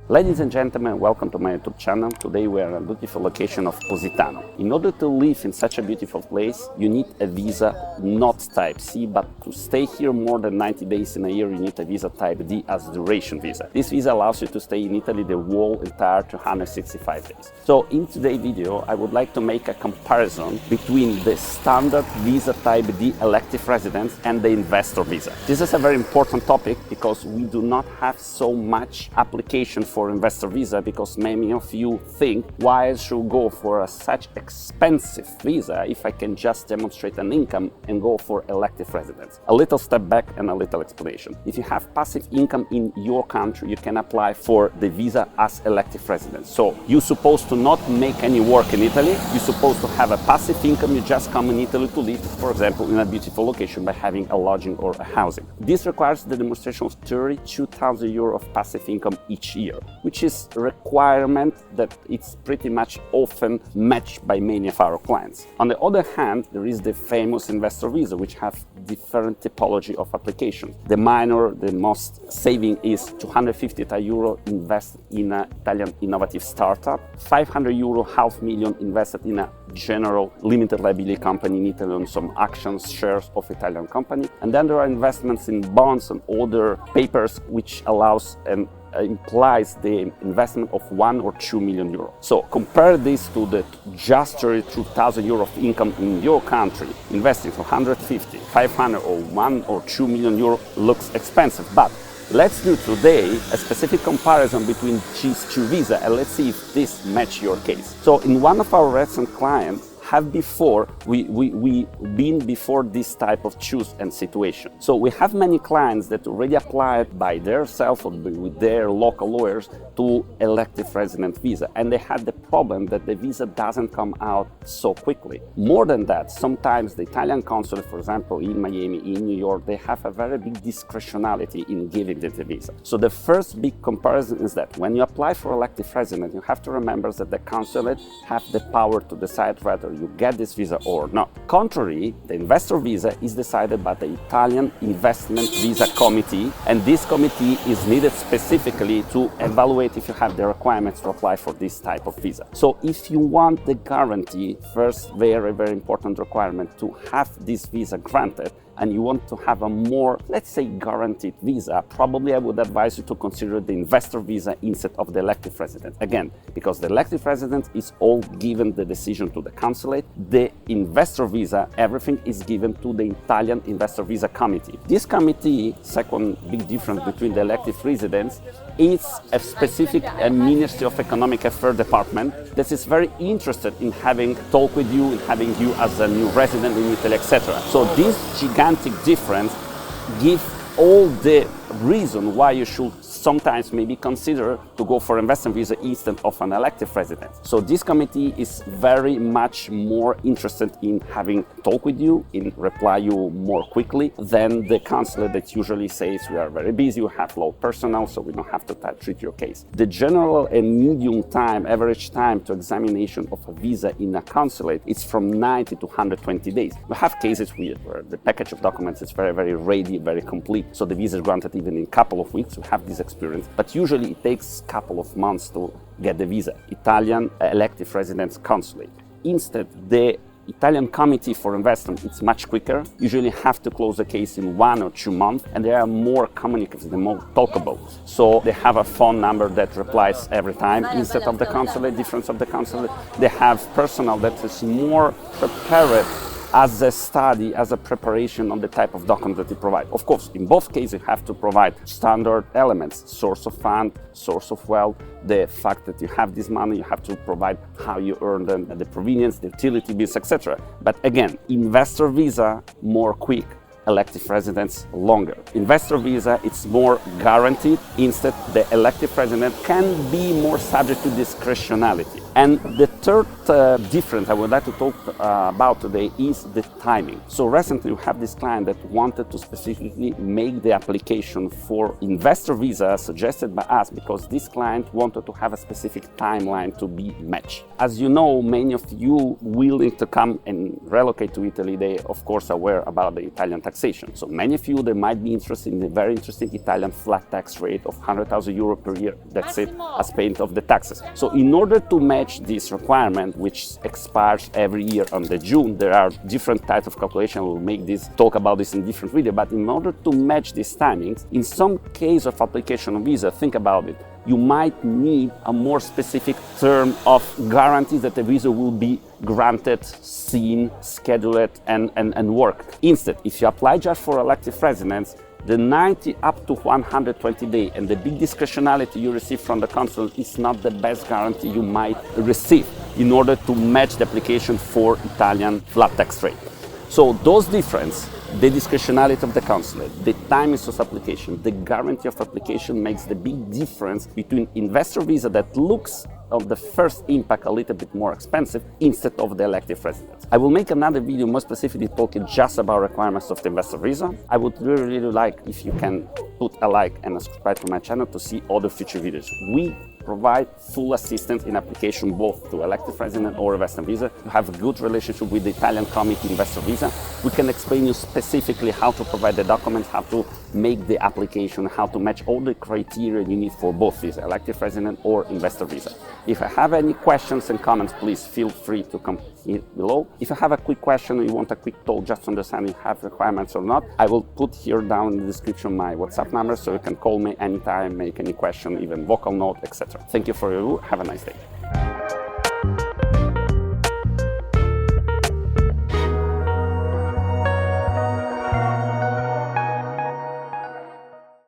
Ladies and gentlemen, welcome to my YouTube channel. Today we are in a beautiful location of Positano. In order to live in such a beautiful place, you need a visa not type C, but to stay here more than 90 days in a year, you need a visa type D as duration visa. This visa allows you to stay in Italy the whole entire 265 days. So in today's video, I would like to make a comparison between the standard visa type D elective residence and the investor visa. This is a very important topic because we do not have so much application for investor visa, because many of you think, why I should go for such expensive visa if I can just demonstrate an income and go for elective residence. A little step back and a little explanation. If you have passive income in your country, you can apply for the visa as elective residence. So you're supposed to not make any work in Italy, you're supposed to have a passive income, you just come in Italy to live, for example, in a beautiful location by having a lodging or a housing. This requires the demonstration of 32,000 euro of passive income each year, which is a requirement that it's pretty much often matched by many of our clients. On the other hand, there is the famous investor visa, which have different typology of application. The minor, the most saving is 250,000 euro invested in an Italian innovative startup, 500 euro, $500,000 invested in a general limited liability company in Italy on some actions, shares of Italian company. And then there are investments in bonds and other papers, which allows and implies the investment of 1 or 2 million euro. So compare this to the just 32,000 euro of income in your country. Investing for 150, 500 or 1 or 2 million euro looks expensive, but let's do today a specific comparison between these two visas and let's see if this match your case. So in one of our recent clients, we been before this type of choose and situation. So we have many clients that already applied by themselves or with their local lawyers to elective resident visa, and they had the problem that the visa doesn't come out so quickly. More than that, sometimes the Italian consulate, for example, in Miami, in New York, they have a very big discretionality in giving the visa. So the first big comparison is that when you apply for elective resident, you have to remember that the consulate have the power to decide whether you get this visa or not. Contrary, the investor visa is decided by the Italian Investment Visa Committee, and this committee is needed specifically to evaluate if you have the requirements to apply for this type of visa. So if you want the guarantee, first very, very important requirement to have this visa granted, and you want to have a more, let's say, guaranteed visa, probably I would advise you to consider the investor visa instead of the elective resident. Again, because the elective resident is all given the decision to the consulate. The investor visa, everything is given to the Italian Investor Visa Committee. This committee, second big difference between the elective residents, is a specific Ministry of Economic Affairs department that is very interested in having talk with you, in having you as a new resident in Italy, etc. So this gigantic difference gives all the reason why you should sometimes maybe consider to go for investment visa instead of an elective resident. So this committee is very much more interested in having talk with you, in reply you more quickly than the consulate that usually says we are very busy, we have low personnel, so we don't have to treat your case. The general and medium time, average time to examination of a visa in a consulate is from 90 to 120 days. We have cases where the package of documents is very, very ready, very complete, so the visa is granted even in a couple of weeks. We have this experience, but usually it takes a couple of months to get the visa. Italian elective residence consulate. Instead, the Italian Committee for Investment, it's much quicker. Usually have to close the case in 1 or 2 months, and they are more communicative, they're more talkable. So they have a phone number that replies every time instead of the consulate, difference of the consulate. They have personnel that is more prepared as a study, as a preparation on the type of document that you provide. Of course, in both cases, you have to provide standard elements, source of fund, source of wealth, the fact that you have this money, you have to provide how you earn them, the provenience, the utility bills, etc. But again, investor visa, more quick, elective residence longer. Investor visa, it's more guaranteed. Instead, the elective resident can be more subject to discretionality. And the third difference I would like to talk about today is the timing. So recently we have this client that wanted to specifically make the application for investor visa suggested by us because this client wanted to have a specific timeline to be matched. As you know, many of you willing to come and relocate to Italy, they of course are aware about the Italian taxation. So many of you, they might be interested in the very interesting Italian flat tax rate of 100,000 euro per year. That's it, as payment of the taxes. So in order to match this requirement, which expires every year on the June, there are different types of calculation. We'll talk about this in different video, but in order to match these timings, in some case of application of visa, think about it, you might need a more specific term of guarantees that the visa will be granted, seen, scheduled, and worked. Instead, if you apply just for elective residence, the 90 up to 120 days and the big discretionality you receive from the consulate is not the best guarantee you might receive in order to match the application for Italian flat tax rate. So those differences, the discretionality of the consulate, the timings of application, the guarantee of application makes the big difference between investor visa that looks on the first impact a little bit more expensive instead of the elective residence. I will make another video more specifically talking just about requirements of the investor visa. I would really like if you can put a like and a subscribe to my channel to see other future videos. We provide full assistance in application both to elective resident or investor visa. You have a good relationship with the Italian committee investor visa. We can explain you specifically how to provide the documents, how to make the application, how to match all the criteria you need for both visa, elective resident or investor visa. If I have any questions and comments, please feel free to come here below. If you have a quick question or you want a quick talk just to understand if you have requirements or not, I will put here down in the description my WhatsApp number so you can call me anytime, make any question, even vocal note, etc. Thank you for your view. Have a nice day.